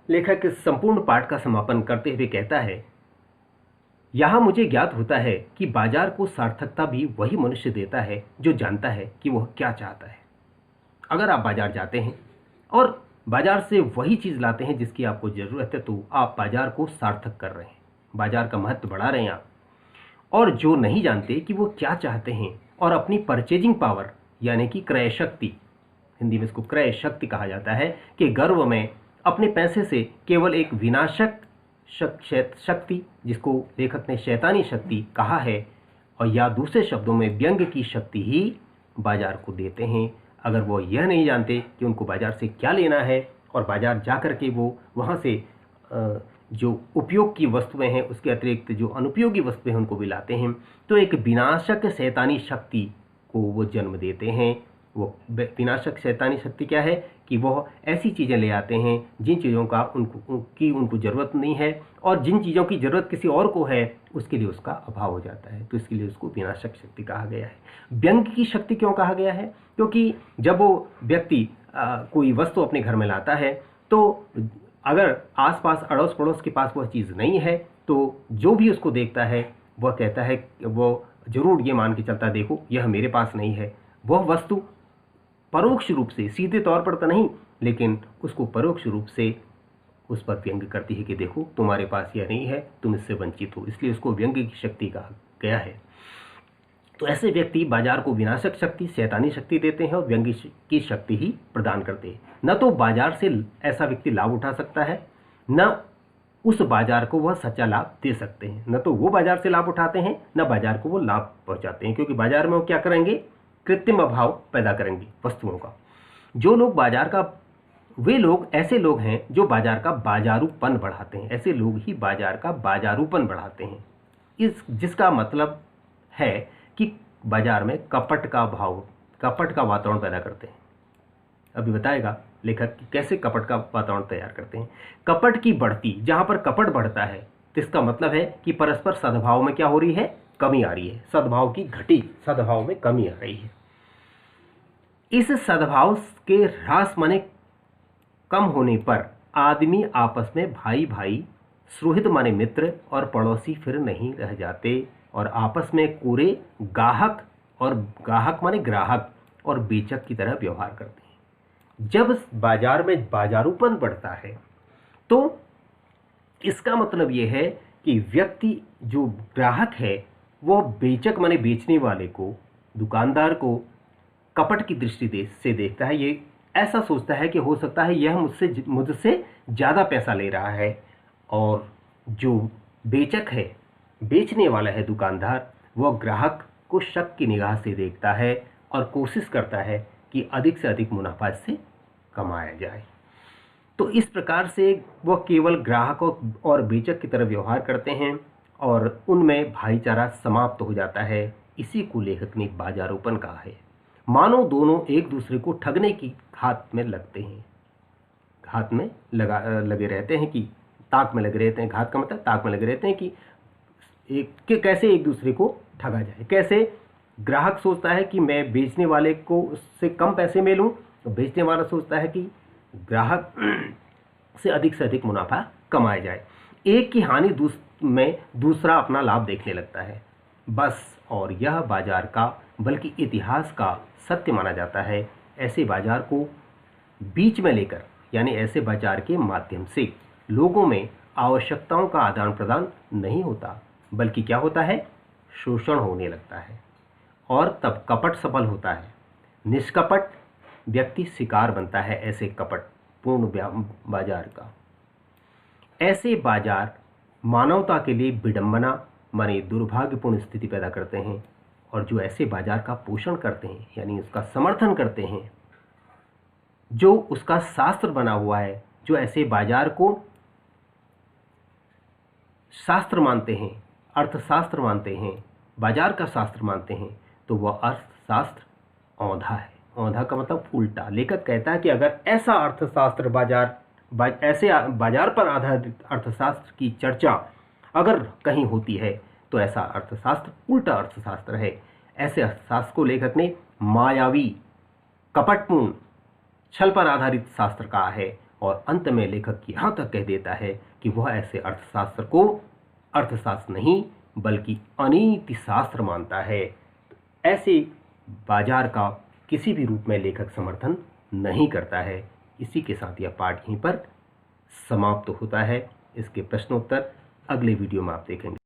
लेखक इस संपूर्ण पाठ का समापन करते हुए कहता है, यहाँ मुझे ज्ञात होता है कि बाजार को सार्थकता भी वही मनुष्य देता है जो जानता है कि वह क्या चाहता है। अगर आप बाजार जाते हैं और बाजार से वही चीज़ लाते हैं जिसकी आपको ज़रूरत है, तो आप बाजार को सार्थक कर रहे हैं, बाजार का महत्व बढ़ा रहे हैं आप। और जो नहीं जानते कि वो क्या चाहते हैं और अपनी परचेजिंग पावर यानी कि क्रय शक्ति, हिंदी में इसको क्रय शक्ति कहा जाता है, कि गर्व में अपने पैसे से केवल एक विनाशक शक्ति, जिसको लेखक ने शैतानी शक्ति कहा है, और या दूसरे शब्दों में व्यंग की शक्ति ही बाजार को देते हैं। अगर वो यह नहीं जानते कि उनको बाजार से क्या लेना है और बाजार जा कर के वो वहाँ से जो उपयोग की वस्तुएं हैं उसके अतिरिक्त जो अनुपयोगी वस्तुएं हैं उनको भी लाते हैं, तो एक विनाशक शैतानी शक्ति को वो जन्म देते हैं। वो विनाशक शैतानी शक्ति क्या है कि वह ऐसी चीज़ें ले आते हैं जिन चीज़ों का उनको ज़रूरत नहीं है, और जिन चीज़ों की ज़रूरत किसी और को है उसके लिए उसका अभाव हो जाता है, तो इसके लिए उसको विनाशक शक्ति कहा गया है। व्यंग की शक्ति क्यों कहा गया है? क्योंकि जब वो व्यक्ति कोई वस्तु अपने घर में लाता है, तो अगर आसपास अड़ोस पड़ोस के पास वह चीज़ नहीं है, तो जो भी उसको देखता है वह कहता है, वो ज़रूर ये मान के चलता, देखो यह मेरे पास नहीं है। वह वस्तु परोक्ष रूप से, सीधे तौर पर तो नहीं, लेकिन उसको परोक्ष रूप से उस पर व्यंग करती है कि देखो तुम्हारे पास यह नहीं है, तुम इससे वंचित हो, इसलिए उसको व्यंग की शक्ति कहा गया है। तो ऐसे व्यक्ति बाजार को विनाशक शक्ति, शैतानी शक्ति देते हैं और व्यंग की शक्ति ही प्रदान करते हैं। न तो बाजार से ऐसा व्यक्ति लाभ उठा सकता है, न उस बाजार को वह सच्चा लाभ दे सकते हैं। न तो वो बाजार से लाभ उठाते हैं, न बाजार को वो लाभ पहुंचाते हैं, क्योंकि बाजार में वो क्या करेंगे? कृत्रिम अभाव पैदा करेंगे वस्तुओं का। जो लोग बाजार का, वे लोग ऐसे लोग हैं जो बाजार का बाजारूपन बढ़ाते हैं। ऐसे लोग ही बाजार का बाजारूपन बढ़ाते हैं, जिसका मतलब है कि बाजार में कपट का वातावरण पैदा करते हैं। अभी बताएगा लेखक कि कैसे कपट का वातावरण तैयार करते हैं। कपट की बढ़ती, जहां पर कपट बढ़ता है तो इसका मतलब है कि परस्पर सद्भाव में क्या हो रही है? कमी आ रही है। सद्भाव की घटी, सद्भाव में कमी आ रही है। इस सद्भाव के ह्रास माने कम होने पर आदमी आपस में भाई भाई, सुहृद माने मित्र और पड़ोसी फिर नहीं रह जाते, और आपस में कोरे गाहक माने ग्राहक और बेचक की तरह व्यवहार करते हैं। जब बाजार में बाजारूपन बढ़ता है तो इसका मतलब यह है कि व्यक्ति, जो ग्राहक है, वह बेचक माने बेचने वाले को, दुकानदार को कपट की दृष्टि से देखता है। ये ऐसा सोचता है कि हो सकता है यह मुझसे ज़्यादा पैसा ले रहा है, और जो बेचक है, बेचने वाला है दुकानदार, वह ग्राहक को शक की निगाह से देखता है और कोशिश करता है कि अधिक से अधिक मुनाफा इससे कमाया जाए। तो इस प्रकार से वह केवल ग्राहकों और बेचक की तरह व्यवहार करते हैं और उनमें भाईचारा समाप्त हो जाता है। इसी को लेखक ने बाजारूपन कहा है। मानो दोनों एक दूसरे को ठगने की घात में लगते हैं, घात में लगे रहते हैं, कि ताक में लगे रहते हैं। घात का मतलब ताक में लगे रहते हैं कि कैसे एक दूसरे को ठगा जाए। कैसे ग्राहक सोचता है कि मैं बेचने वाले को उससे कम पैसे में लूँ, तो बेचने वाला सोचता है कि ग्राहक से अधिक मुनाफा कमाया जाए। एक की हानि में दूसरा अपना लाभ देखने लगता है, बस। और यह बाजार का, बल्कि इतिहास का सत्य माना जाता है। ऐसे बाजार को बीच में लेकर, यानी ऐसे बाजार के माध्यम से लोगों में आवश्यकताओं का आदान प्रदान नहीं होता, बल्कि क्या होता है? शोषण होने लगता है, और तब कपट सफल होता है। निष्कपट व्यक्ति शिकार बनता है ऐसे कपट पूर्ण बाजार का। ऐसे बाजार मानवता के लिए विडंबना माने दुर्भाग्यपूर्ण स्थिति पैदा करते हैं, और जो ऐसे बाजार का पोषण करते हैं, यानी उसका समर्थन करते हैं, जो उसका शास्त्र बना हुआ है, जो ऐसे बाजार को शास्त्र मानते हैं, अर्थशास्त्र मानते हैं, बाजार का शास्त्र मानते हैं, तो वह अर्थशास्त्र औंधा है। औंधा का मतलब उल्टा। लेखक कहता है कि अगर ऐसा अर्थशास्त्र ऐसे बाजार पर आधारित अर्थशास्त्र की चर्चा अगर कहीं होती है, तो ऐसा अर्थशास्त्र उल्टा अर्थशास्त्र है। ऐसे अर्थशास्त्र को लेखक ने मायावी, कपटपूर्ण, छल पर आधारित शास्त्र कहा है, और अंत में लेखक यहाँ तक कह देता है कि वह ऐसे अर्थशास्त्र को अर्थशास्त्र नहीं बल्कि अनीति शास्त्र मानता है। ऐसे बाजार का किसी भी रूप में लेखक समर्थन नहीं करता है। इसी के साथ यह पाठ यहीं पर समाप्त होता है। इसके प्रश्नोत्तर अगले वीडियो में आप देखेंगे।